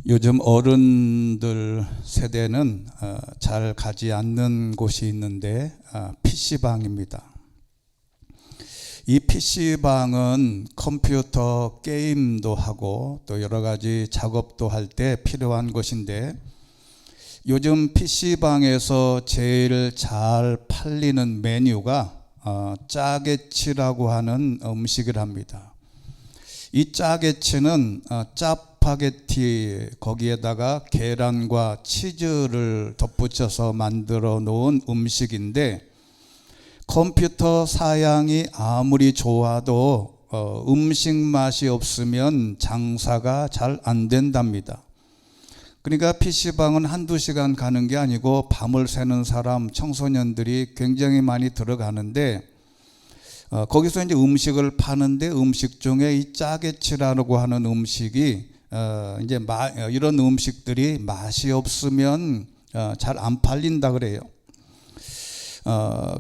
요즘 어른들 세대는 잘 가지 않는 곳이 있는데 PC방입니다. 이 PC방은 컴퓨터 게임도 하고 또 여러 가지 작업도 할 때 필요한 곳인데, 요즘 PC방에서 제일 잘 팔리는 메뉴가 짜게치라고 하는 음식이랍니다. 이 짜게치는 짜파게티 거기에다가 계란과 치즈를 덧붙여서 만들어 놓은 음식인데, 컴퓨터 사양이 아무리 좋아도 음식 맛이 없으면 장사가 잘 안 된답니다. 그러니까 PC방은 한두 시간 가는 게 아니고 밤을 새는 사람, 청소년들이 굉장히 많이 들어가는데, 거기서 이제 음식을 파는데 음식 중에 이 짜게치라고 하는 음식이 이제 이런 음식들이 맛이 없으면 잘 안 팔린다 그래요.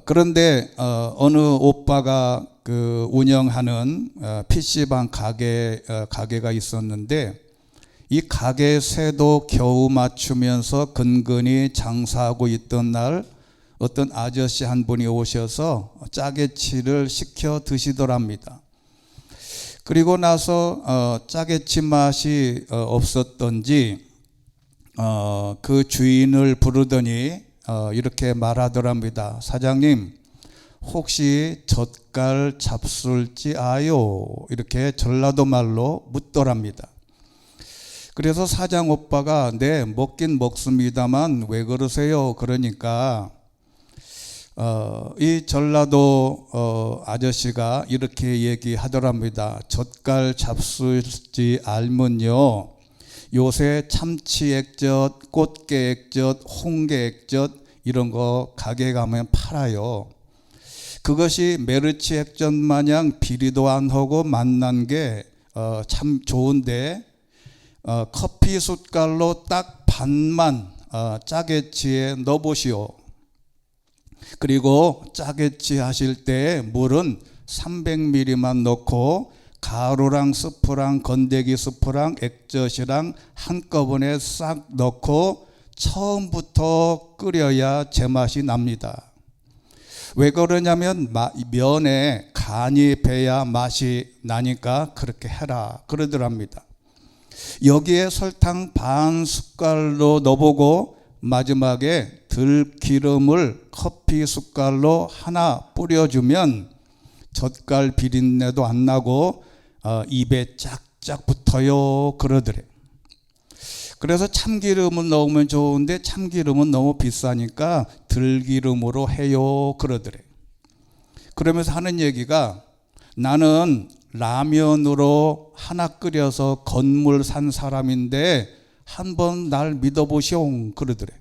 그런데 어느 오빠가 그 운영하는 PC방 가게가 있었는데, 이 가게 새도 겨우 맞추면서 근근히 장사하고 있던 날 어떤 아저씨 한 분이 오셔서 짜게치를 시켜 드시더랍니다. 그리고 나서 짜게치 맛이 없었던지 그 주인을 부르더니 이렇게 말하더랍니다. 사장님, 혹시 젓갈 잡술지 아요? 이렇게 전라도 말로 묻더랍니다. 그래서 사장 오빠가 네, 먹긴 먹습니다만 왜 그러세요? 그러니까 이 전라도 아저씨가 이렇게 얘기하더랍니다. 젓갈 잡술지 알면요, 요새 참치 액젓, 꽃게 액젓, 홍게 액젓 이런 거 가게 가면 팔아요. 그것이 메르치 액젓 마냥 비리도 안 하고 맛난 게 참 좋은데, 커피 숟갈로 딱 반만 짜게치에 넣어보시오. 그리고 짜게치 하실 때 물은 300ml만 넣고 가루랑 스프랑 건더기 스프랑 액젓이랑 한꺼번에 싹 넣고 처음부터 끓여야 제맛이 납니다. 왜 그러냐면 면에 간이 배야 맛이 나니까 그렇게 해라 그러더랍니다. 여기에 설탕 반 숟갈로 넣어보고 마지막에 들기름을 커피 숟갈로 하나 뿌려주면 젓갈 비린내도 안 나고 입에 쫙쫙 붙어요 그러더래. 그래서 참기름을 넣으면 좋은데 참기름은 너무 비싸니까 들기름으로 해요 그러더래. 그러면서 하는 얘기가, 나는 라면으로 하나 끓여서 건물 산 사람인데 한번 날 믿어보시오 그러더래.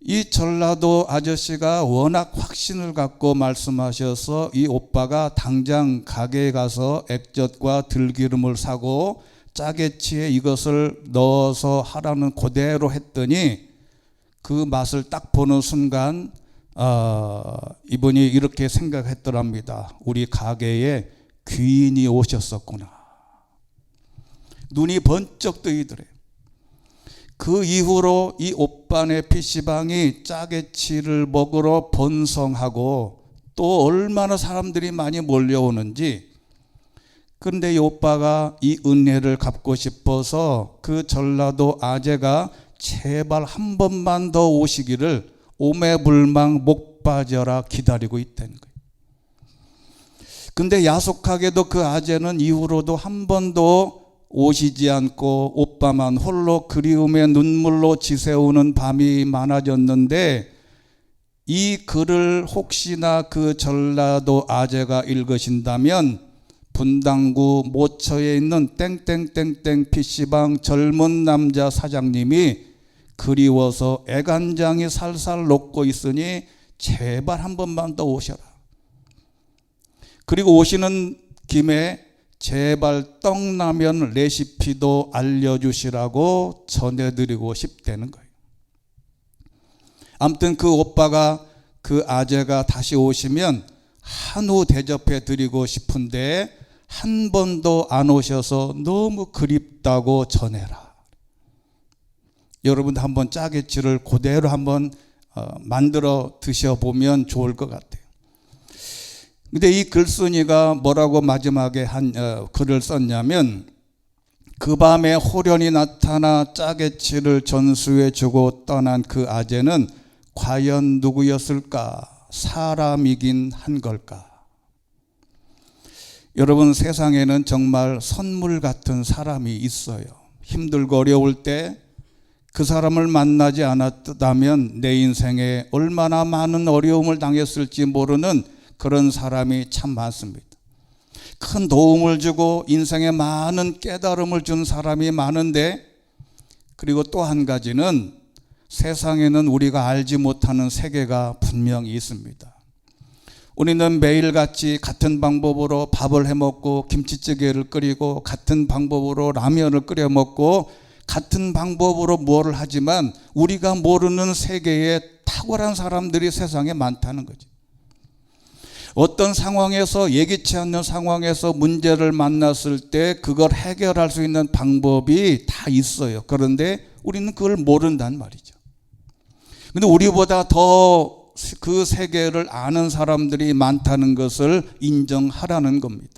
이 전라도 아저씨가 워낙 확신을 갖고 말씀하셔서 이 오빠가 당장 가게에 가서 액젓과 들기름을 사고 짜게치에 이것을 넣어서 하라는 그대로 했더니 그 맛을 딱 보는 순간 이분이 이렇게 생각했더랍니다. 우리 가게에 귀인이 오셨었구나. 눈이 번쩍 뜨이더래. 그 이후로 이 오빠네 PC방이 짜게치를 먹으러 번성하고 또 얼마나 사람들이 많이 몰려오는지. 그런데 이 오빠가 이 은혜를 갚고 싶어서 그 전라도 아재가 제발 한 번만 더 오시기를 오매불망 목 빠져라 기다리고 있다는 거예요. 근데 야속하게도 그 아재는 이후로도 한 번도 오시지 않고 오빠만 홀로 그리움의 눈물로 지새우는 밤이 많아졌는데, 이 글을 혹시나 그 전라도 아재가 읽으신다면 분당구 모처에 있는 땡땡땡땡 PC방 젊은 남자 사장님이 그리워서 애간장이 살살 녹고 있으니 제발 한 번만 더 오셔라. 그리고 오시는 김에 제발 떡라면 레시피도 알려주시라고 전해드리고 싶다는 거예요. 아무튼 그 오빠가 그 아재가 다시 오시면 한우 대접해 드리고 싶은데 한 번도 안 오셔서 너무 그립다고 전해라. 여러분 한번 짜게치를 그대로 한번 만들어 드셔보면 좋을 것 같아요. 근데 이 글쓴이가 뭐라고 마지막에 글을 썼냐면, 그 밤에 호련히 나타나 짜게치를 전수해 주고 떠난 그 아재는 과연 누구였을까? 사람이긴 한 걸까? 여러분, 세상에는 정말 선물 같은 사람이 있어요. 힘들고 어려울 때 그 사람을 만나지 않았다면 내 인생에 얼마나 많은 어려움을 당했을지 모르는 그런 사람이 참 많습니다. 큰 도움을 주고 인생에 많은 깨달음을 준 사람이 많은데, 그리고 또 한 가지는 세상에는 우리가 알지 못하는 세계가 분명히 있습니다. 우리는 매일같이 같은 방법으로 밥을 해먹고 김치찌개를 끓이고 같은 방법으로 라면을 끓여 먹고 같은 방법으로 뭐를 하지만 우리가 모르는 세계에 탁월한 사람들이 세상에 많다는 거죠. 어떤 상황에서, 예기치 않는 상황에서 문제를 만났을 때 그걸 해결할 수 있는 방법이 다 있어요. 그런데 우리는 그걸 모른단 말이죠. 근데 우리보다 더 그 세계를 아는 사람들이 많다는 것을 인정하라는 겁니다.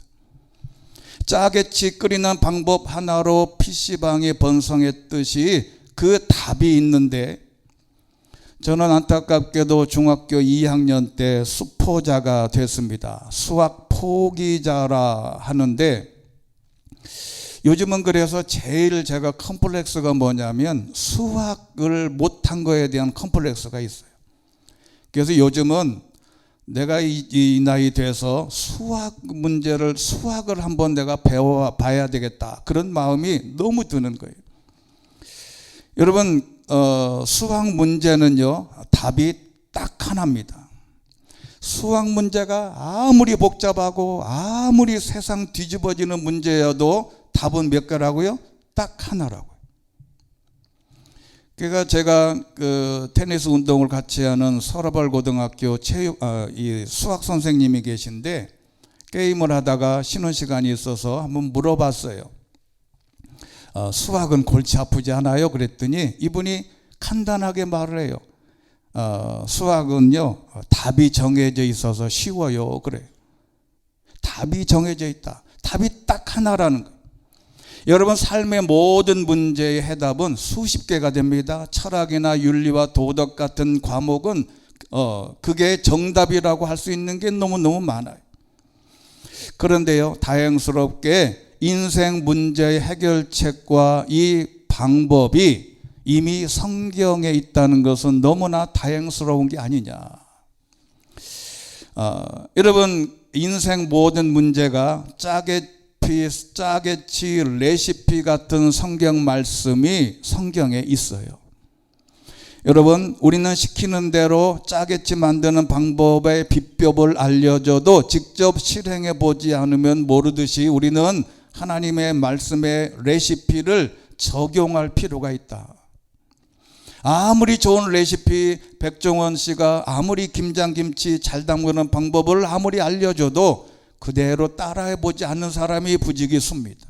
짜게치 끓이는 방법 하나로 PC방이 번성했듯이 그 답이 있는데, 저는 안타깝게도 중학교 2학년 때 수포자가 됐습니다. 수학 포기자라 하는데, 요즘은 그래서 제일 제가 컴플렉스가 뭐냐면 수학을 못한 거에 대한 컴플렉스가 있어요. 그래서 요즘은 내가 이 나이 돼서 수학을 한번 내가 배워봐야 되겠다, 그런 마음이 너무 드는 거예요. 여러분, 수학 문제는요, 답이 딱 하나입니다. 수학 문제가 아무리 복잡하고 아무리 세상 뒤집어지는 문제여도 답은 몇 개라고요? 딱 하나라고요. 그러니까 제가 그 테니스 운동을 같이 하는 서라벌 고등학교 이 수학 선생님이 계신데, 게임을 하다가 쉬는 시간이 있어서 한번 물어봤어요. 수학은 골치 아프지 않아요? 그랬더니 이분이 간단하게 말을 해요. 수학은요, 답이 정해져 있어서 쉬워요. 그래요. 답이 정해져 있다. 답이 딱 하나라는 거예요. 여러분, 삶의 모든 문제의 해답은 수십 개가 됩니다. 철학이나 윤리와 도덕 같은 과목은 그게 정답이라고 할 수 있는 게 너무너무 많아요. 그런데요, 다행스럽게 인생 문제의 해결책과 이 방법이 이미 성경에 있다는 것은 너무나 다행스러운 게 아니냐. 여러분, 인생 모든 문제가 짜게치 레시피 같은 성경 말씀이 성경에 있어요. 여러분, 우리는 시키는 대로 짜게치 만드는 방법의 비법을 알려줘도 직접 실행해 보지 않으면 모르듯이 우리는 하나님의 말씀의 레시피를 적용할 필요가 있다. 아무리 좋은 레시피 백종원 씨가 아무리 김장김치 잘 담그는 방법을 아무리 알려줘도 그대로 따라해보지 않는 사람이 부지기수입니다.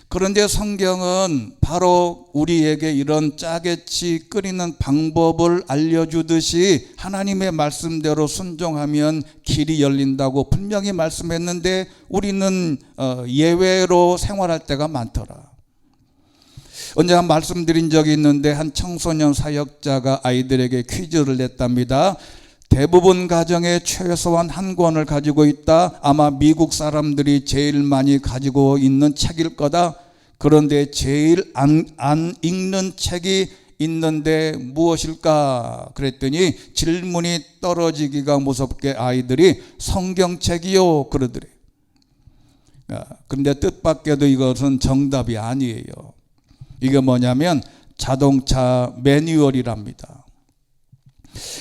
그런데 성경은 바로 우리에게 이런 짜게치 끓이는 방법을 알려주듯이 하나님의 말씀대로 순종하면 길이 열린다고 분명히 말씀했는데, 우리는 예외로 생활할 때가 많더라. 언제 한 말씀드린 적이 있는데, 한 청소년 사역자가 아이들에게 퀴즈를 냈답니다. 대부분 가정에 최소한 한 권을 가지고 있다. 아마 미국 사람들이 제일 많이 가지고 있는 책일 거다. 그런데 제일 안 읽는 책이 있는데 무엇일까? 그랬더니 질문이 떨어지기가 무섭게 아이들이 성경책이요 그러더래요. 그런데 뜻밖에도 이것은 정답이 아니에요. 이게 뭐냐면 자동차 매뉴얼이랍니다.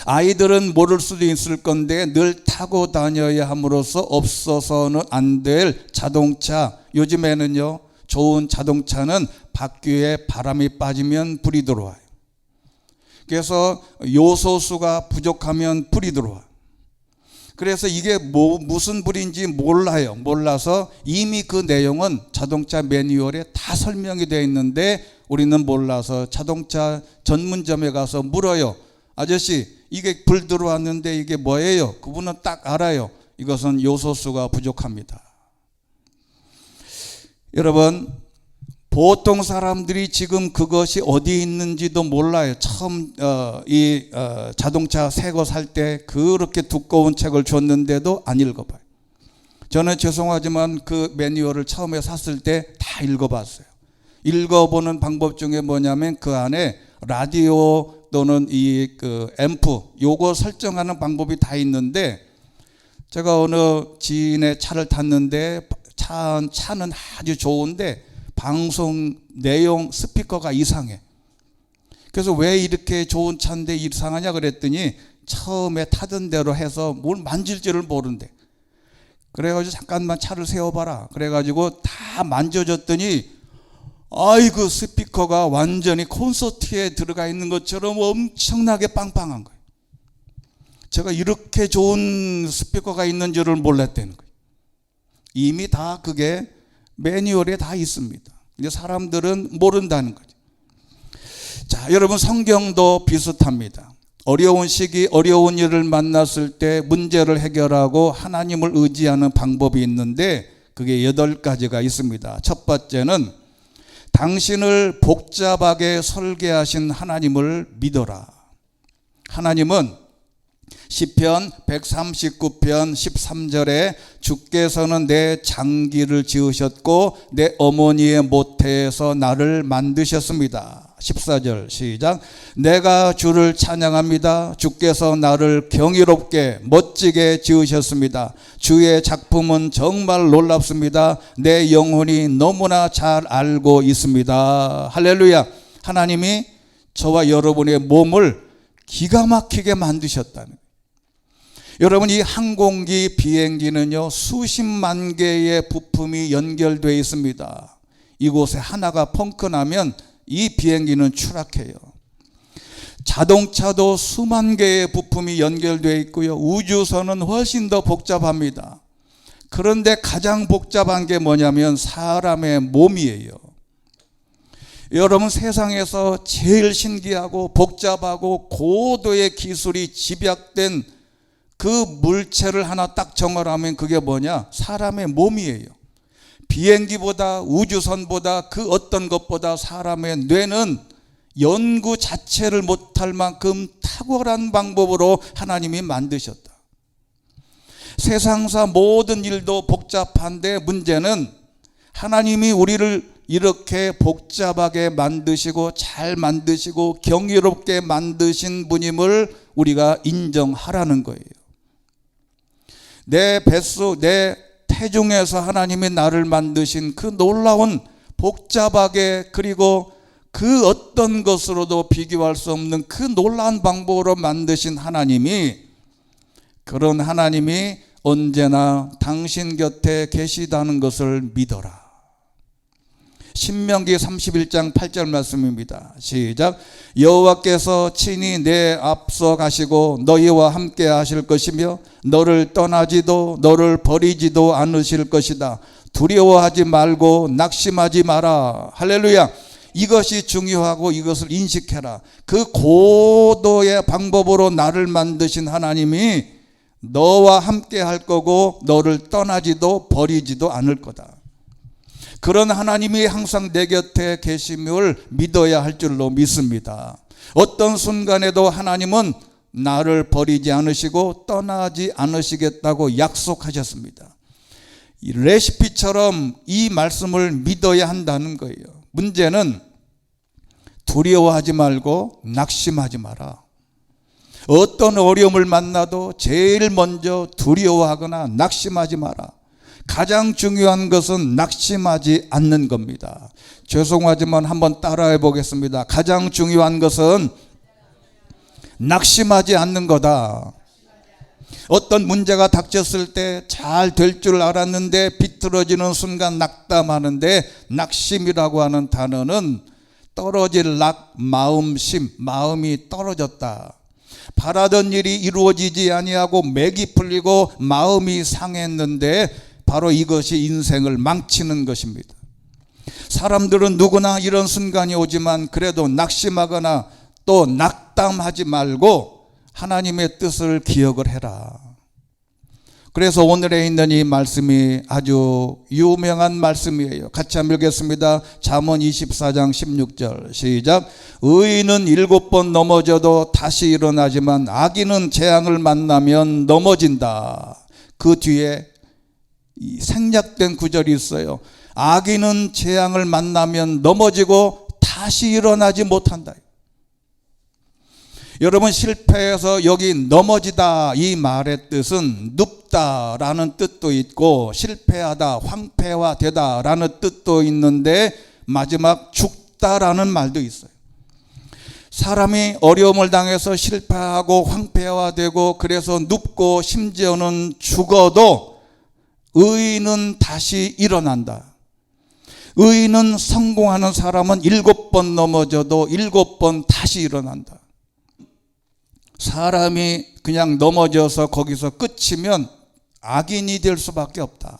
아이들은 모를 수도 있을 건데 늘 타고 다녀야 함으로써 없어서는 안 될 자동차, 요즘에는요 좋은 자동차는 바퀴에 바람이 빠지면 불이 들어와요. 그래서 요소수가 부족하면 불이 들어와요. 그래서 이게 무슨 불인지 몰라요. 몰라서 이미 그 내용은 자동차 매뉴얼에 다 설명이 되어 있는데 우리는 몰라서 자동차 전문점에 가서 물어요. 아저씨, 이게 불 들어왔는데 이게 뭐예요? 그분은 딱 알아요. 이것은 요소수가 부족합니다. 여러분, 보통 사람들이 지금 그것이 어디 있는지도 몰라요. 처음 자동차 새 거 살 때 그렇게 두꺼운 책을 줬는데도 안 읽어봐요. 저는 죄송하지만 그 매뉴얼을 처음에 샀을 때 다 읽어봤어요. 읽어보는 방법 중에 뭐냐면 그 안에 라디오 또는 앰프 요거 설정하는 방법이 다 있는데, 제가 어느 지인의 차를 탔는데 차는 아주 좋은데 방송 내용 스피커가 이상해. 그래서 왜 이렇게 좋은 차인데 이상하냐 그랬더니 처음에 타던 대로 해서 뭘 만질 줄을 모른대. 그래가지고 잠깐만 차를 세워봐라. 그래가지고 다 만져줬더니 아이고, 스피커가 완전히 콘서트에 들어가 있는 것처럼 엄청나게 빵빵한 거예요. 제가 이렇게 좋은 스피커가 있는 줄을 몰랐다는 거예요. 이미 다 그게 매뉴얼에 다 있습니다. 근데 사람들은 모른다는 거죠. 자, 여러분, 성경도 비슷합니다. 어려운 시기, 어려운 일을 만났을 때 문제를 해결하고 하나님을 의지하는 방법이 있는데 그게 8가지가 있습니다. 첫 번째는 당신을 복잡하게 설계하신 하나님을 믿어라. 하나님은 시편 139편 13절에 주께서는 내 장기를 지으셨고 내 어머니의 모태에서 나를 만드셨습니다. 14절 시작. 내가 주를 찬양합니다. 주께서 나를 경이롭게 멋지게 지으셨습니다. 주의 작품은 정말 놀랍습니다. 내 영혼이 너무나 잘 알고 있습니다. 할렐루야. 하나님이 저와 여러분의 몸을 기가 막히게 만드셨다는 거예요. 여러분, 이 항공기 비행기는요 수십만 개의 부품이 연결되어 있습니다. 이곳에 하나가 펑크나면 이 비행기는 추락해요. 자동차도 수만 개의 부품이 연결되어 있고요. 우주선은 훨씬 더 복잡합니다. 그런데 가장 복잡한 게 뭐냐면 사람의 몸이에요. 여러분, 세상에서 제일 신기하고 복잡하고 고도의 기술이 집약된 그 물체를 하나 딱 정하라면 그게 뭐냐? 사람의 몸이에요. 비행기보다 우주선보다 그 어떤 것보다 사람의 뇌는 연구 자체를 못할 만큼 탁월한 방법으로 하나님이 만드셨다. 세상사 모든 일도 복잡한데 문제는 하나님이 우리를 이렇게 복잡하게 만드시고 잘 만드시고 경이롭게 만드신 분임을 우리가 인정하라는 거예요. 내 뱃속, 내 태중에서 하나님이 나를 만드신 그 놀라운 복잡하게 그리고 그 어떤 것으로도 비교할 수 없는 그 놀라운 방법으로 만드신 하나님이, 그런 하나님이 언제나 당신 곁에 계시다는 것을 믿어라. 신명기 31장 8절 말씀입니다. 시작. 여호와께서 친히 내 앞서 가시고 너희와 함께 하실 것이며 너를 떠나지도 너를 버리지도 않으실 것이다. 두려워하지 말고 낙심하지 마라. 할렐루야. 이것이 중요하고 이것을 인식해라. 그 고도의 방법으로 나를 만드신 하나님이 너와 함께 할 거고 너를 떠나지도 버리지도 않을 거다. 그런 하나님이 항상 내 곁에 계심을 믿어야 할 줄로 믿습니다. 어떤 순간에도 하나님은 나를 버리지 않으시고 떠나지 않으시겠다고 약속하셨습니다. 이 레시피처럼 이 말씀을 믿어야 한다는 거예요. 문제는 두려워하지 말고 낙심하지 마라. 어떤 어려움을 만나도 제일 먼저 두려워하거나 낙심하지 마라. 가장 중요한 것은 낙심하지 않는 겁니다. 죄송하지만 한번 따라해 보겠습니다. 가장 중요한 것은 낙심하지 않는 거다. 어떤 문제가 닥쳤을 때 잘 될 줄 알았는데 비틀어지는 순간 낙담하는데, 낙심이라고 하는 단어는 떨어질 마음심, 마음이 떨어졌다. 바라던 일이 이루어지지 아니하고 맥이 풀리고 마음이 상했는데 바로 이것이 인생을 망치는 것입니다. 사람들은 누구나 이런 순간이 오지만 그래도 낙심하거나 또 낙담하지 말고 하나님의 뜻을 기억을 해라. 그래서 오늘에 있는 이 말씀이 아주 유명한 말씀이에요. 같이 한번 읽겠습니다. 잠언 24장 16절 시작. 의인은 7번 넘어져도 다시 일어나지만 악인은 재앙을 만나면 넘어진다. 그 뒤에 생략된 구절이 있어요. 악인은 재앙을 만나면 넘어지고 다시 일어나지 못한다. 여러분, 실패해서 여기 넘어지다 이 말의 뜻은 눕다라는 뜻도 있고 실패하다, 황폐화되다라는 뜻도 있는데 마지막 죽다라는 말도 있어요. 사람이 어려움을 당해서 실패하고 황폐화되고 그래서 눕고 심지어는 죽어도 의인은 다시 일어난다. 의인은 성공하는 사람은 7번 넘어져도 7번 다시 일어난다. 사람이 그냥 넘어져서 거기서 끝이면 악인이 될 수밖에 없다.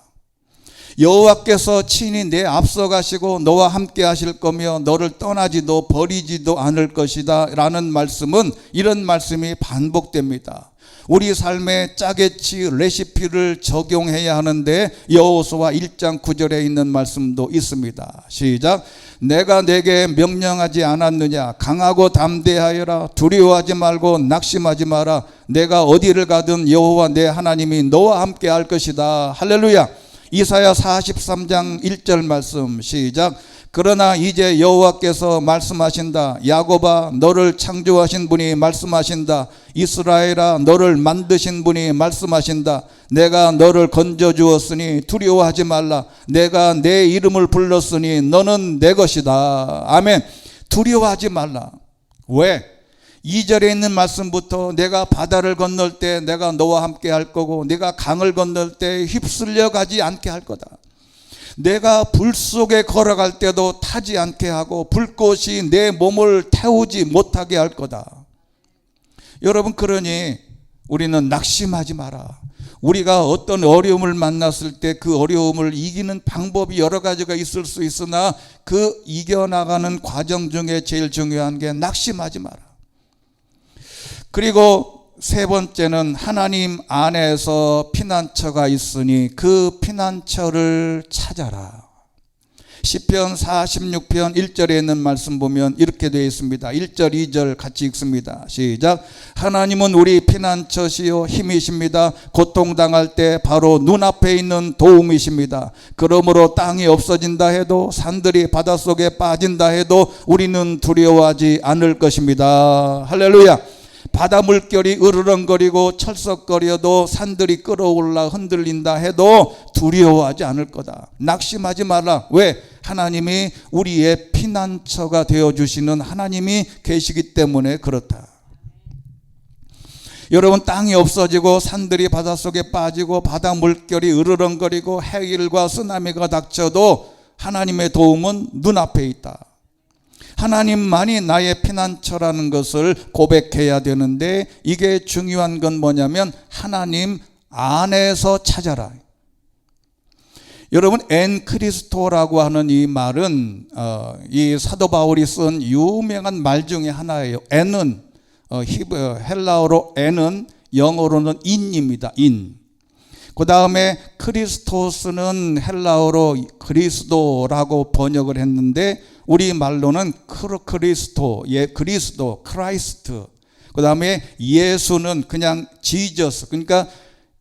여호와께서 친히 내 앞서 가시고 너와 함께 하실 거며 너를 떠나지도 버리지도 않을 것이다 라는 말씀은 이런 말씀이 반복됩니다. 우리 삶에 짜게치 레시피를 적용해야 하는데 여호수아 1장 9절에 있는 말씀도 있습니다. 시작. 내가 내게 명령하지 않았느냐. 강하고 담대하여라. 두려워하지 말고 낙심하지 마라. 내가 어디를 가든 여호와 내 하나님이 너와 함께 할 것이다. 할렐루야. 이사야 43장 1절 말씀 시작. 그러나 이제 여호와께서 말씀하신다. 야곱아 너를 창조하신 분이 말씀하신다. 이스라엘아 너를 만드신 분이 말씀하신다. 내가 너를 건져주었으니 두려워하지 말라. 내가 내 이름을 불렀으니 너는 내 것이다. 아멘. 두려워하지 말라. 왜? 2절에 있는 말씀부터 내가 바다를 건널 때 내가 너와 함께 할 거고 내가 강을 건널 때 휩쓸려 가지 않게 할 거다. 내가 불 속에 걸어갈 때도 타지 않게 하고 불꽃이 내 몸을 태우지 못하게 할 거다. 여러분, 그러니 우리는 낙심하지 마라. 우리가 어떤 어려움을 만났을 때 그 어려움을 이기는 방법이 여러 가지가 있을 수 있으나 그 이겨나가는 과정 중에 제일 중요한 게 낙심하지 마라. 그리고 세 번째는 하나님 안에서 피난처가 있으니 그 피난처를 찾아라. 시편 46편 1절에 있는 말씀 보면 이렇게 되어 있습니다. 1절 2절 같이 읽습니다. 시작. 하나님은 우리 피난처시요 힘이십니다. 고통당할 때 바로 눈앞에 있는 도움이십니다. 그러므로 땅이 없어진다 해도 산들이 바닷속에 빠진다 해도 우리는 두려워하지 않을 것입니다. 할렐루야. 바다 물결이 으르렁거리고 철썩거려도 산들이 끌어올라 흔들린다 해도 두려워하지 않을 거다. 낙심하지 마라. 왜? 하나님이 우리의 피난처가 되어주시는 하나님이 계시기 때문에 그렇다. 여러분, 땅이 없어지고 산들이 바닷속에 빠지고 바다 물결이 으르렁거리고 해일과 쓰나미가 닥쳐도 하나님의 도움은 눈앞에 있다. 하나님만이 나의 피난처라는 것을 고백해야 되는데 이게 중요한 건 뭐냐면 하나님 안에서 찾아라. 여러분, 엔 크리스토라고 하는 이 말은 이 사도 바울이 쓴 유명한 말 중에 하나예요. 엔은 헬라어로 엔은 영어로는 인입니다. 인. 그 다음에 크리스토스는 헬라어로 그리스도라고 번역을 했는데 우리 말로는 그리스도, 그리스도, 크라이스트. 그 다음에 예수는 그냥 지저스. 그러니까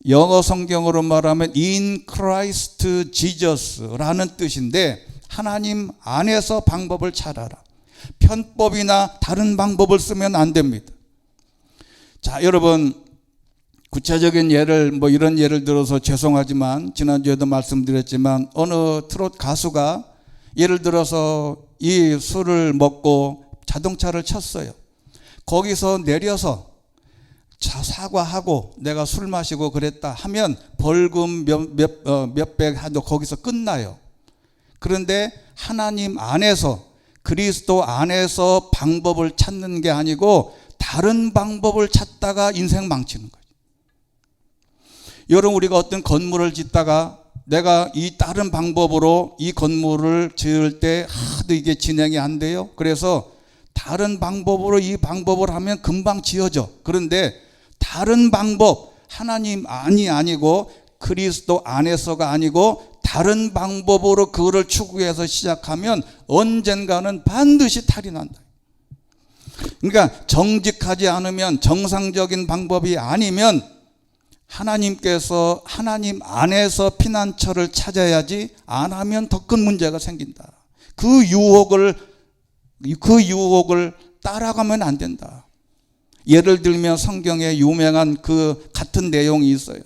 영어 성경으로 말하면 in Christ Jesus라는 뜻인데 하나님 안에서 방법을 찾아라. 편법이나 다른 방법을 쓰면 안 됩니다. 자, 여러분, 구체적인 예를 이런 예를 들어서 죄송하지만 지난주에도 말씀드렸지만 어느 트롯 가수가 예를 들어서 이 술을 먹고 자동차를 쳤어요. 거기서 내려서 사과하고 내가 술 마시고 그랬다 하면 벌금 몇백 하도 거기서 끝나요. 그런데 하나님 안에서 그리스도 안에서 방법을 찾는 게 아니고 다른 방법을 찾다가 인생 망치는 거죠. 여러분, 우리가 어떤 건물을 짓다가 내가 이 다른 방법으로 이 건물을 지을 때 하도 이게 진행이 안 돼요. 그래서 다른 방법으로 이 방법을 하면 금방 지어져. 그런데 다른 방법, 하나님 아니고 그리스도 안에서가 아니고 다른 방법으로 그거를 추구해서 시작하면 언젠가는 반드시 탈이 난다. 그러니까 정직하지 않으면, 정상적인 방법이 아니면 하나님께서 하나님 안에서 피난처를 찾아야지, 안 하면 더 큰 문제가 생긴다. 그 유혹을 따라가면 안 된다. 예를 들면 성경에 유명한 그 같은 내용이 있어요.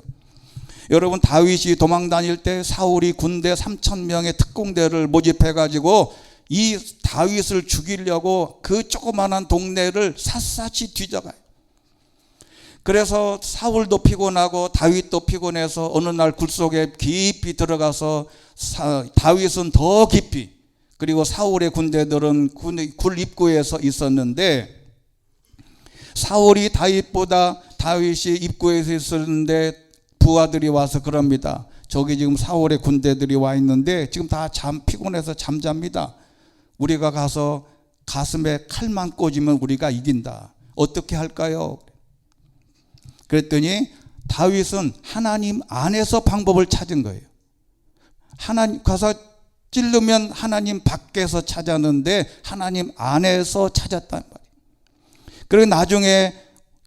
여러분, 다윗이 도망 다닐 때 사울이 군대 3,000명의 특공대를 모집해 가지고 이 다윗을 죽이려고 그 조그마한 동네를 샅샅이 뒤져가요. 그래서 사울도 피곤하고 다윗도 피곤해서 어느 날 굴속에 깊이 들어가서 다윗은 더 깊이, 그리고 사울의 군대들은 굴 입구에서 있었는데, 사울이 다윗이 입구에서 있었는데 부하들이 와서 그럽니다. 저기 지금 사울의 군대들이 와 있는데 지금 다 피곤해서 잠잡니다. 우리가 가서 가슴에 칼만 꽂으면 우리가 이긴다. 어떻게 할까요? 그랬더니 다윗은 하나님 안에서 방법을 찾은 거예요. 하나님 가서 찌르면 하나님 밖에서 찾았는데 하나님 안에서 찾았단 말이에요. 그리고 나중에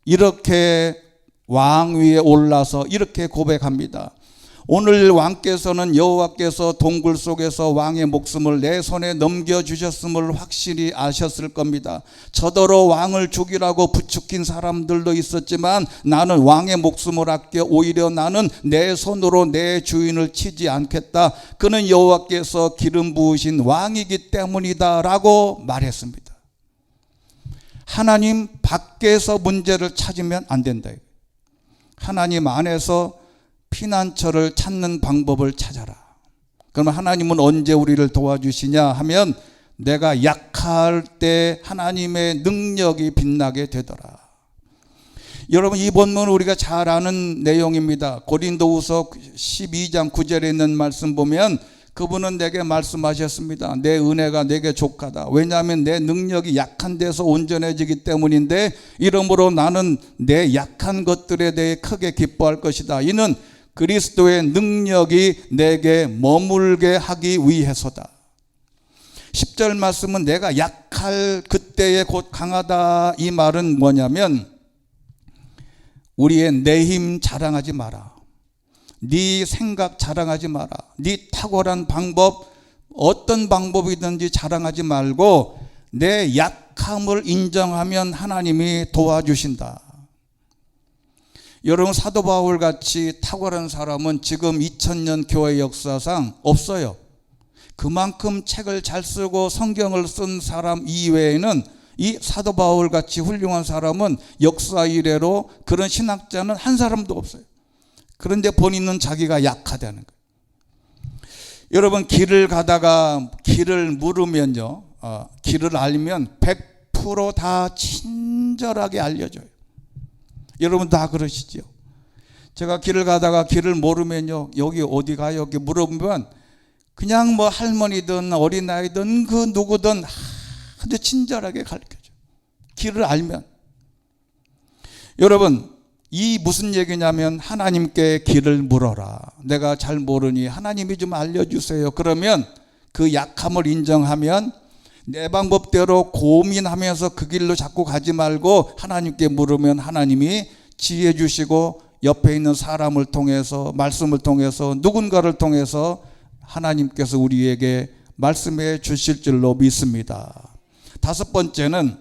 이렇게 왕 위에 올라서 이렇게 고백합니다. 오늘 왕께서는 여호와께서 동굴 속에서 왕의 목숨을 내 손에 넘겨주셨음을 확실히 아셨을 겁니다. 저더러 왕을 죽이라고 부추긴 사람들도 있었지만 나는 왕의 목숨을 아껴 오히려 나는 내 손으로 내 주인을 치지 않겠다. 그는 여호와께서 기름 부으신 왕이기 때문이다 라고 말했습니다. 하나님 밖에서 문제를 찾으면 안 된다. 하나님 안에서 피난처를 찾는 방법을 찾아라. 그러면 하나님은 언제 우리를 도와주시냐 하면 내가 약할 때 하나님의 능력이 빛나게 되더라. 여러분, 이 본문은 우리가 잘 아는 내용입니다. 고린도후서 12장 9절에 있는 말씀 보면 그분은 내게 말씀하셨습니다. 내 은혜가 내게 족하다. 왜냐하면 내 능력이 약한 데서 온전해지기 때문인데 이러므로 나는 내 약한 것들에 대해 크게 기뻐할 것이다. 이는 그리스도의 능력이 내게 머물게 하기 위해서다. 10절 말씀은 내가 약할 그때에 곧 강하다. 이 말은 뭐냐면 우리의 내 힘 자랑하지 마라. 네 생각 자랑하지 마라. 네 탁월한 방법, 어떤 방법이든지 자랑하지 말고 내 약함을 인정하면 하나님이 도와주신다. 여러분, 사도 바울 같이 탁월한 사람은 지금 2000년 교회 역사상 없어요. 그만큼 책을 잘 쓰고 성경을 쓴 사람 이외에는 이 사도 바울 같이 훌륭한 사람은 역사 이래로 그런 신학자는 한 사람도 없어요. 그런데 본인은 자기가 약하다는 거예요. 여러분, 길을 가다가 길을 물으면요, 길을 알면 100% 다 친절하게 알려줘요. 여러분 다 그러시죠? 제가 길을 가다가 길을 모르면요, 여기 어디 가요? 이렇게 물어보면 그냥 뭐 할머니든 어린아이든 그 누구든 아주 친절하게 가르쳐줘요. 길을 알면. 여러분, 이 무슨 얘기냐면 하나님께 길을 물어라. 내가 잘 모르니 하나님이 좀 알려주세요. 그러면 그 약함을 인정하면 내 방법대로 고민하면서 그 길로 자꾸 가지 말고 하나님께 물으면 하나님이 지혜 주시고 옆에 있는 사람을 통해서, 말씀을 통해서, 누군가를 통해서 하나님께서 우리에게 말씀해 주실 줄로 믿습니다. 다섯 번째는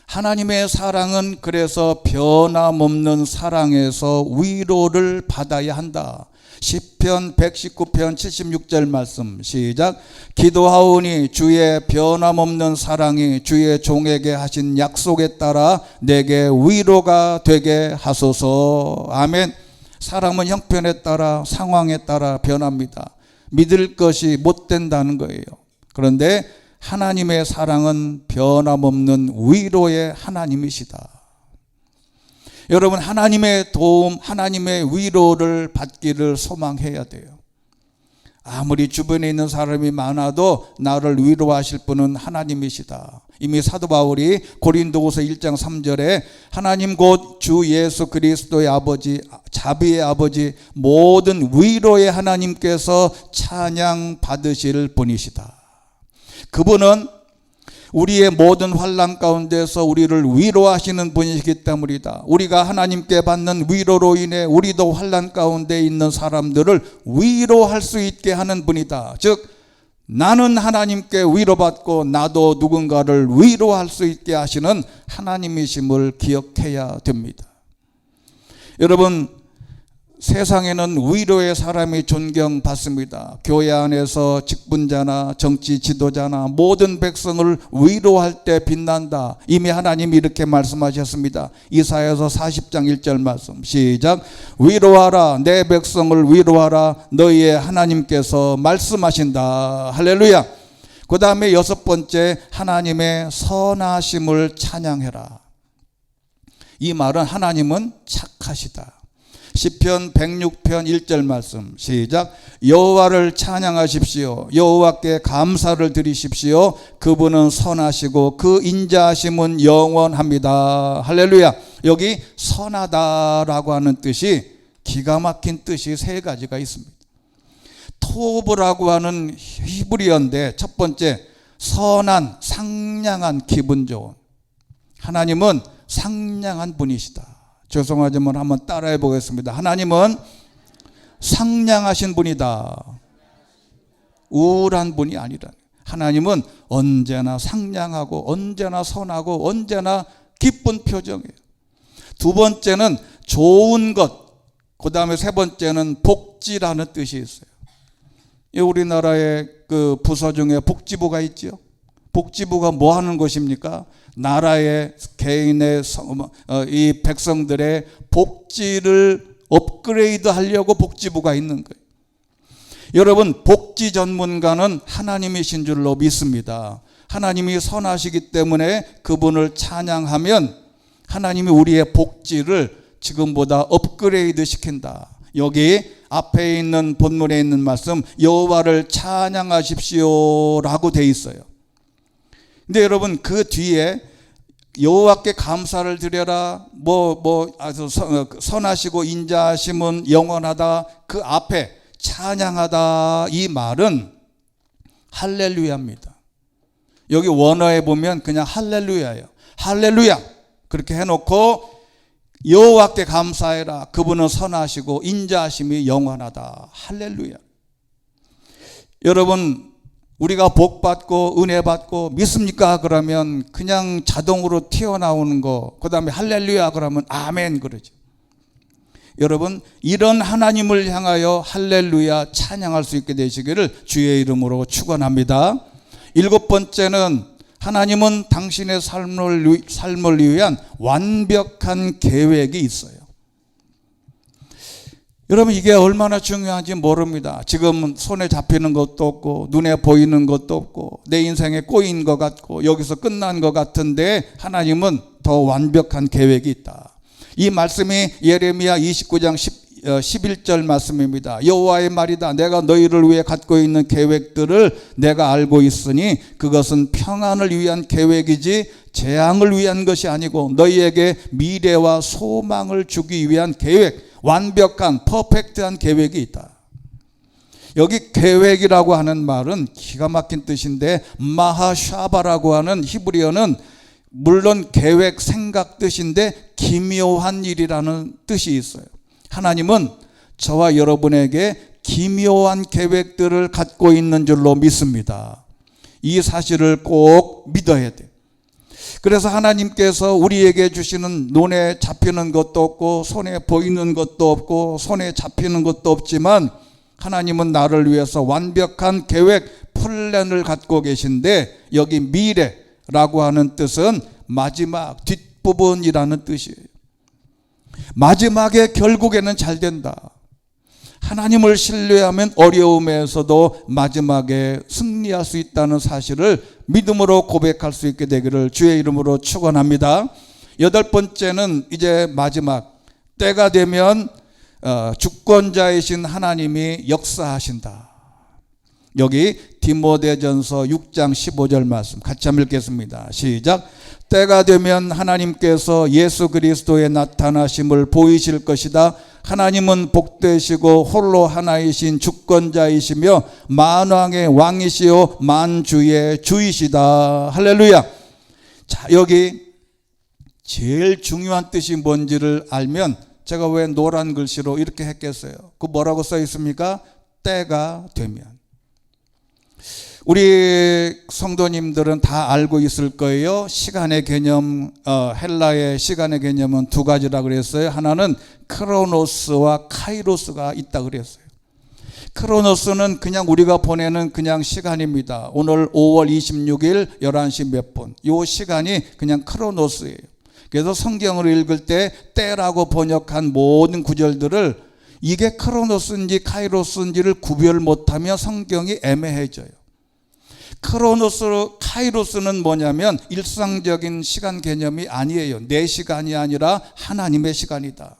하나님의 사랑은 그래서 변함없는 사랑에서 위로를 받아야 한다. 시편 119편 76절 말씀 시작. 기도하오니 주의 변함없는 사랑이 주의 종에게 하신 약속에 따라 내게 위로가 되게 하소서. 아멘. 사람은 형편에 따라 상황에 따라 변합니다. 믿을 것이 못 된다는 거예요. 그런데 하나님의 사랑은 변함없는 위로의 하나님이시다. 여러분, 하나님의 도움, 하나님의 위로를 받기를 소망해야 돼요. 아무리 주변에 있는 사람이 많아도 나를 위로하실 분은 하나님이시다. 이미 사도 바울이 고린도후서 1장 3절에 하나님 곧 주 예수 그리스도의 아버지, 자비의 아버지, 모든 위로의 하나님께서 찬양 받으실 분이시다. 그분은 우리의 모든 환난 가운데서 우리를 위로하시는 분이시기 때문이다. 우리가 하나님께 받는 위로로 인해 우리도 환난 가운데 있는 사람들을 위로할 수 있게 하는 분이다. 즉 나는 하나님께 위로받고 나도 누군가를 위로할 수 있게 하시는 하나님이심을 기억해야 됩니다. 여러분, 세상에는 위로의 사람이 존경받습니다. 교회 안에서 직분자나 정치 지도자나 모든 백성을 위로할 때 빛난다. 이미 하나님이 이렇게 말씀하셨습니다. 이사야서 40장 1절 말씀 시작. 위로하라, 내 백성을 위로하라, 너희의 하나님께서 말씀하신다. 할렐루야. 그 다음에 6번째, 하나님의 선하심을 찬양해라. 이 말은 하나님은 착하시다. 시편 106편 1절 말씀 시작. 여호와를 찬양하십시오. 여호와께 감사를 드리십시오. 그분은 선하시고 그 인자하심은 영원합니다. 할렐루야. 여기 선하다라고 하는 뜻이 기가 막힌 뜻이 3가지가 있습니다. 토브라고 하는 히브리어인데 첫 번째, 선한, 상냥한, 기분 좋은. 하나님은 상냥한 분이시다. 죄송하지만 한번 따라해 보겠습니다. 하나님은 상냥하신 분이다. 우울한 분이 아니라. 하나님은 언제나 상냥하고 언제나 선하고 언제나 기쁜 표정이에요. 2번째는 좋은 것, 그 다음에 3번째는 복지라는 뜻이 있어요. 우리나라의 그 부서 중에 복지부가 있죠. 복지부가 뭐 하는 것입니까? 나라의 개인의 이 백성들의 복지를 업그레이드 하려고 복지부가 있는 거예요. 여러분, 복지 전문가는 하나님이신 줄로 믿습니다. 하나님이 선하시기 때문에 그분을 찬양하면 하나님이 우리의 복지를 지금보다 업그레이드 시킨다. 여기 앞에 있는 본문에 있는 말씀, 여호와를 찬양하십시오라고 돼 있어요. 근데 여러분, 그 뒤에 여호와께 감사를 드려라, 아주 선하시고 인자하심은 영원하다, 그 앞에 찬양하다, 이 말은 할렐루야입니다. 여기 원어에 보면 그냥 할렐루야예요. 할렐루야 그렇게 해놓고 여호와께 감사해라, 그분은 선하시고 인자하심이 영원하다. 할렐루야. 여러분, 우리가 복받고 은혜받고 믿습니까? 그러면 그냥 자동으로 튀어나오는 거, 그 다음에 할렐루야 그러면 아멘 그러죠. 여러분, 이런 하나님을 향하여 할렐루야 찬양할 수 있게 되시기를 주의 이름으로 축원합니다. 7번째는 하나님은 당신의 삶을 위한 완벽한 계획이 있어요. 여러분, 이게 얼마나 중요한지 모릅니다. 지금 손에 잡히는 것도 없고 눈에 보이는 것도 없고 내 인생에 꼬인 것 같고 여기서 끝난 것 같은데 하나님은 더 완벽한 계획이 있다. 이 말씀이 예레미야 29장 11절 말씀입니다. 여호와의 말이다. 내가 너희를 위해 갖고 있는 계획들을 내가 알고 있으니 그것은 평안을 위한 계획이지 재앙을 위한 것이 아니고 너희에게 미래와 소망을 주기 위한 계획, 완벽한 퍼펙트한 계획이 있다. 여기 계획이라고 하는 말은 기가 막힌 뜻인데 마하샤바라고 하는 히브리어는 물론 계획, 생각 뜻인데 기묘한 일이라는 뜻이 있어요. 하나님은 저와 여러분에게 기묘한 계획들을 갖고 있는 줄로 믿습니다. 이 사실을 꼭 믿어야 돼요. 그래서 하나님께서 우리에게 주시는 눈에 잡히는 것도 없고 손에 보이는 것도 없고 손에 잡히는 것도 없지만 하나님은 나를 위해서 완벽한 계획, 플랜을 갖고 계신데 여기 미래라고 하는 뜻은 마지막, 뒷부분이라는 뜻이에요. 마지막에 결국에는 잘 된다. 하나님을 신뢰하면 어려움에서도 마지막에 승리할 수 있다는 사실을 믿음으로 고백할 수 있게 되기를 주의 이름으로 축원합니다. 8번째는 이제 마지막, 때가 되면 주권자이신 하나님이 역사하신다. 여기 디모데전서 6장 15절 말씀 같이 한번 읽겠습니다. 시작. 때가 되면 하나님께서 예수 그리스도의 나타나심을 보이실 것이다. 하나님은 복되시고 홀로 하나이신 주권자이시며 만왕의 왕이시요 만주의 주이시다. 할렐루야. 자, 여기 제일 중요한 뜻이 뭔지를 알면 제가 왜 노란 글씨로 이렇게 했겠어요? 그 뭐라고 써 있습니까? 때가 되면. 우리 성도님들은 다 알고 있을 거예요. 시간의 개념, 헬라의 시간의 개념은 두 가지라 그랬어요. 하나는 크로노스와 카이로스가 있다 그랬어요. 크로노스는 그냥 우리가 보내는 그냥 시간입니다. 오늘 5월 26일 11시 몇 분. 이 시간이 그냥 크로노스예요. 그래서 성경을 읽을 때 때라고 번역한 모든 구절들을 이게 크로노스인지 카이로스인지를 구별 못하면 성경이 애매해져요. 크로노스, 카이로스는 뭐냐면 일상적인 시간 개념이 아니에요. 내 시간이 아니라 하나님의 시간이다.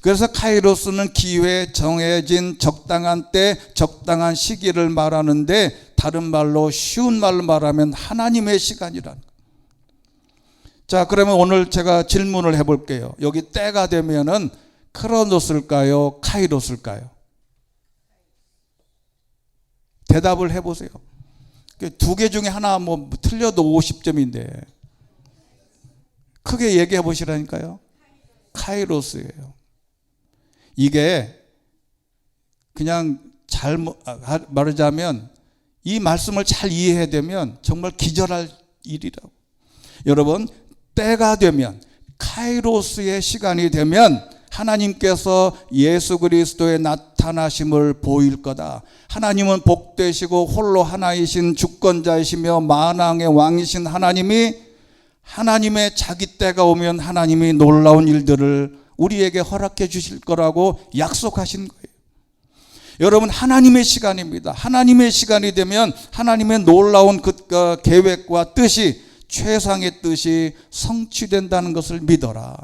그래서 카이로스는 기회에 정해진 적당한 때, 적당한 시기를 말하는데 다른 말로 쉬운 말로 말하면 하나님의 시간이라는 거예요. 자, 그러면 오늘 제가 질문을 해볼게요. 여기 때가 되면은 크로노스일까요? 카이로스일까요? 대답을 해보세요. 두 개 중에 하나 뭐 틀려도 50점인데 크게 얘기해 보시라니까요. 카이로스예요. 이게 그냥 잘 말하자면 이 말씀을 잘 이해해야 되면 정말 기절할 일이라고. 여러분, 때가 되면, 카이로스의 시간이 되면 하나님께서 예수 그리스도의 나타나심을 보일 거다. 하나님은 복되시고 홀로 하나이신 주권자이시며 만왕의 왕이신 하나님이, 하나님의 자기 때가 오면 하나님이 놀라운 일들을 우리에게 허락해 주실 거라고 약속하신 거예요. 여러분, 하나님의 시간입니다. 하나님의 시간이 되면 하나님의 놀라운 그 계획과 뜻이, 최상의 뜻이 성취된다는 것을 믿어라.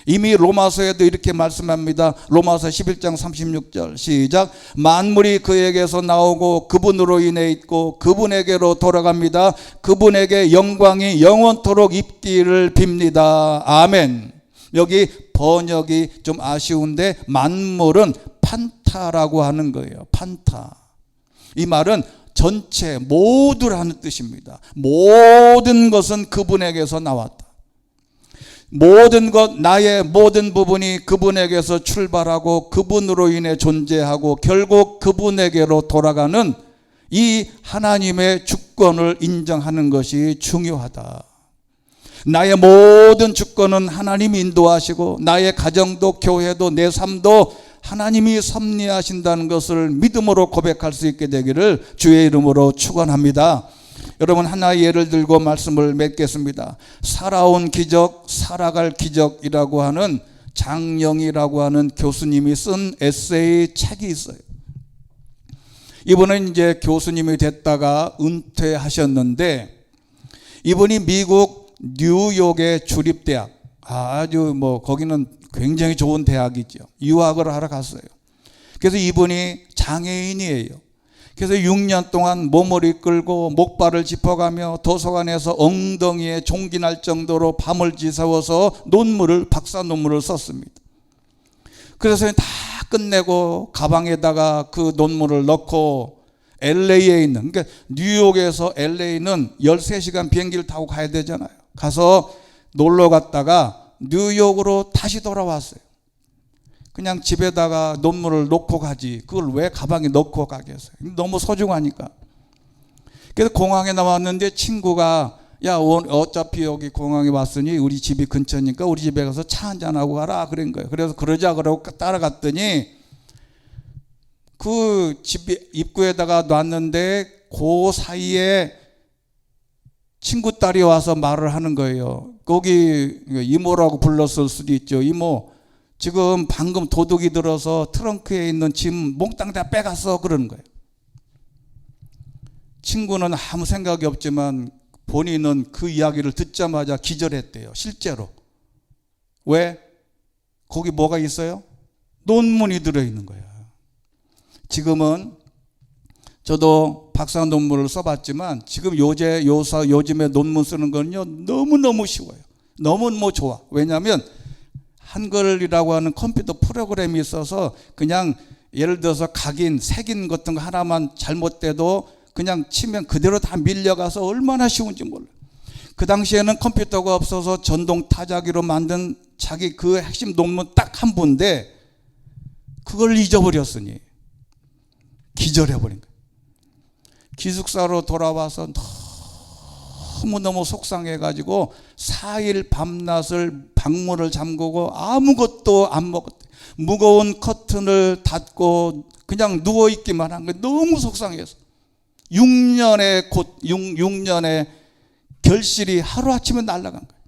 이미 로마서에도 이렇게 말씀합니다. 로마서 11장 36절 시작. 만물이 그에게서 나오고 그분으로 인해 있고 그분에게로 돌아갑니다. 그분에게 영광이 영원토록 있기를 빕니다. 아멘. 여기 번역이 좀 아쉬운데 만물은 판타라고 하는 거예요. 판타. 이 말은 전체 모두라는 뜻입니다. 모든 것은 그분에게서 나왔다. 모든 것, 나의 모든 부분이 그분에게서 출발하고 그분으로 인해 존재하고 결국 그분에게로 돌아가는 이 하나님의 주권을 인정하는 것이 중요하다. 나의 모든 주권은 하나님이 인도하시고 나의 가정도 교회도 내 삶도 하나님이 섭리하신다는 것을 믿음으로 고백할 수 있게 되기를 주의 이름으로 축원합니다. 여러분, 하나의 예를 들고 말씀을 맺겠습니다. 살아온 기적, 살아갈 기적이라고 하는 장영이라고 하는 교수님이 쓴 에세이 책이 있어요. 이분은 이제 교수님이 됐다가 은퇴하셨는데, 이분이 미국 뉴욕의 주립대학, 아주 거기는 굉장히 좋은 대학이죠. 유학을 하러 갔어요. 그래서 이분이 장애인이에요. 그래서 6년 동안 몸을 이끌고 목발을 짚어가며 도서관에서 엉덩이에 종기 날 정도로 밤을 지새워서 박사 논문을 썼습니다. 그래서 다 끝내고 가방에다가 그 논문을 넣고 LA에 있는, 그러니까 뉴욕에서 LA는 13시간 비행기를 타고 가야 되잖아요. 가서 놀러 갔다가 뉴욕으로 다시 돌아왔어요. 그냥 집에다가 논문을 놓고 가지 그걸 왜 가방에 넣고 가겠어요? 너무 소중하니까. 그래서 공항에 나왔는데 친구가, 야, 어차피 여기 공항에 왔으니 우리 집이 근처니까 우리 집에 가서 차 한잔하고 가라 그런 거예요. 그래서 그러자 그러고 따라갔더니 그 집 입구에다가 놨는데 그 사이에 친구 딸이 와서 말을 하는 거예요. 거기 이모라고 불렀을 수도 있죠. 이모, 지금 방금 도둑이 들어서 트렁크에 있는 짐 몽땅 다 빼갔어. 그러는 거예요. 친구는 아무 생각이 없지만 본인은 그 이야기를 듣자마자 기절했대요. 실제로. 왜? 거기 뭐가 있어요? 논문이 들어있는 거야. 지금은 저도 박사 논문을 써봤지만 지금 요즘에 논문 쓰는 거는요 너무너무 쉬워요. 너무너무 좋아. 왜냐하면 한글이라고 하는 컴퓨터 프로그램이 있어서 그냥 예를 들어서 각인, 색인 같은 거 하나만 잘못돼도 그냥 치면 그대로 다 밀려가서 얼마나 쉬운지 몰라요. 그 당시에는 컴퓨터가 없어서 전동 타자기로 만든 자기 그 핵심 논문 딱 한 부인데 그걸 잊어버렸으니 기절해버린 거예요. 기숙사로 돌아와서 너무너무 속상해가지고 4일 밤낮을 방문을 잠그고 아무것도 안 먹었대. 무거운 커튼을 닫고 그냥 누워있기만 한 거예요. 너무 속상해서. 6년의 결실이 하루아침에 날아간 거예요.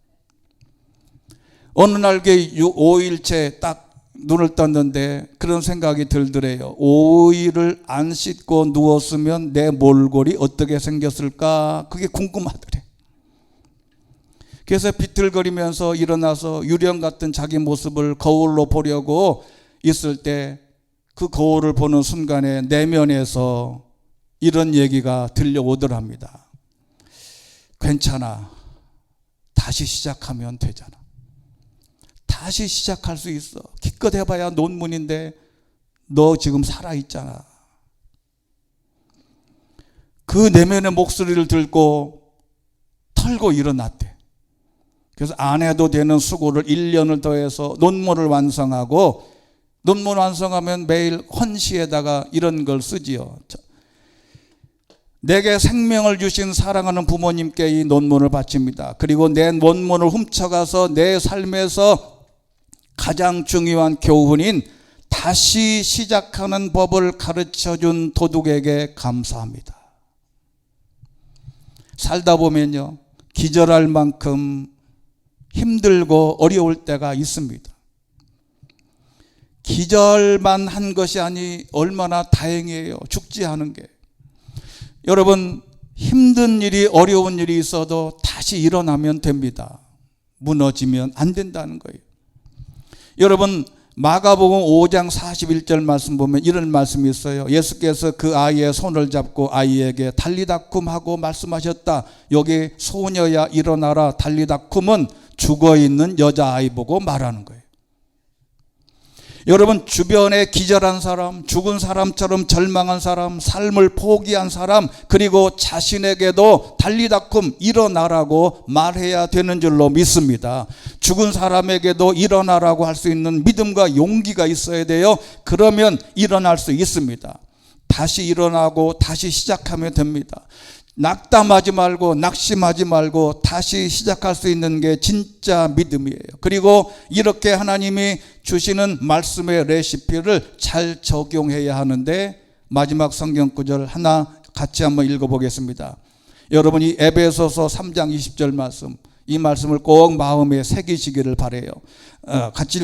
어느 날 5일째 딱 눈을 떴는데 그런 생각이 들더래요. 5일을 안 씻고 누웠으면 내 몰골이 어떻게 생겼을까? 그게 궁금하더래. 그래서 비틀거리면서 일어나서 유령 같은 자기 모습을 거울로 보려고 있을 때 그 거울을 보는 순간에 내면에서 이런 얘기가 들려오더랍니다. 괜찮아. 다시 시작하면 되잖아. 다시 시작할 수 있어. 기껏 해봐야 논문인데 너 지금 살아있잖아. 그 내면의 목소리를 듣고 털고 일어났대. 그래서 안 해도 되는 수고를 1년을 더해서 논문을 완성하고, 논문 완성하면 매일 헌시에다가 이런 걸 쓰지요. 내게 생명을 주신 사랑하는 부모님께 이 논문을 바칩니다. 그리고 내 논문을 훔쳐가서 내 삶에서 가장 중요한 교훈인 다시 시작하는 법을 가르쳐준 도둑에게 감사합니다. 살다 보면요, 기절할 만큼 힘들고 어려울 때가 있습니다. 기절만 한 것이 아니 얼마나 다행이에요. 죽지 않은 게. 여러분, 힘든 일이, 어려운 일이 있어도 다시 일어나면 됩니다. 무너지면 안 된다는 거예요. 여러분, 마가복음 5장 41절 말씀 보면 이런 말씀이 있어요. 예수께서 그 아이의 손을 잡고 아이에게 달리다쿰 하고 말씀하셨다. 여기 소녀야 일어나라. 달리다쿰은 죽어있는 여자아이 보고 말하는 거예요. 여러분, 주변에 기절한 사람, 죽은 사람처럼 절망한 사람, 삶을 포기한 사람, 그리고 자신에게도 달리다쿰 일어나라고 말해야 되는 줄로 믿습니다. 죽은 사람에게도 일어나라고 할 수 있는 믿음과 용기가 있어야 돼요. 그러면 일어날 수 있습니다. 다시 일어나고 다시 시작하면 됩니다. 낙담하지 말고 낙심하지 말고 다시 시작할 수 있는 게 진짜 믿음이에요. 그리고 이렇게 하나님이 주시는 말씀의 레시피를 잘 적용해야 하는데, 마지막 성경 구절 하나 같이 한번 읽어보겠습니다. 여러분이 에베소서 3장 20절 말씀, 이 말씀을 꼭 마음에 새기시기를 바라요. 같이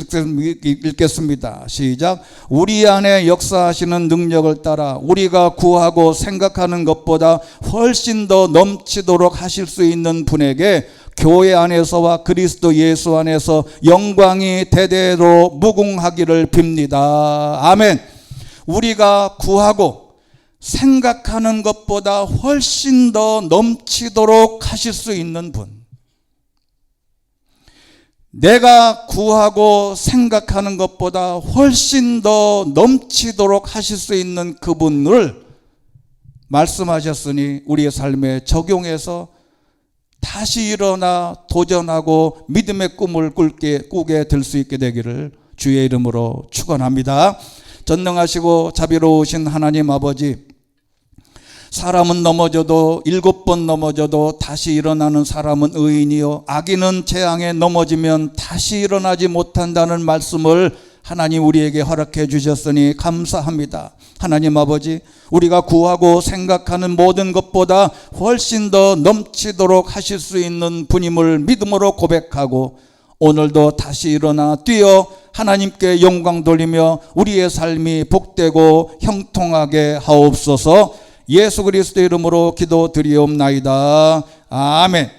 읽겠습니다. 시작. 우리 안에 역사하시는 능력을 따라 우리가 구하고 생각하는 것보다 훨씬 더 넘치도록 하실 수 있는 분에게 교회 안에서와 그리스도 예수 안에서 영광이 대대로 무궁하기를 빕니다. 아멘. 우리가 구하고 생각하는 것보다 훨씬 더 넘치도록 하실 수 있는 분, 내가 구하고 생각하는 것보다 훨씬 더 넘치도록 하실 수 있는 그분을 말씀하셨으니 우리의 삶에 적용해서 다시 일어나 도전하고 믿음의 꿈을 꾸게 될 수 있게 되기를 주의 이름으로 축원합니다. 전능하시고 자비로우신 하나님 아버지, 사람은 넘어져도 7번 넘어져도 다시 일어나는 사람은 의인이요 악인은 재앙에 넘어지면 다시 일어나지 못한다는 말씀을 하나님 우리에게 허락해 주셨으니 감사합니다. 하나님 아버지, 우리가 구하고 생각하는 모든 것보다 훨씬 더 넘치도록 하실 수 있는 분임을 믿음으로 고백하고 오늘도 다시 일어나 뛰어 하나님께 영광 돌리며 우리의 삶이 복되고 형통하게 하옵소서. 예수 그리스도의 이름으로 기도드리옵나이다. 아멘.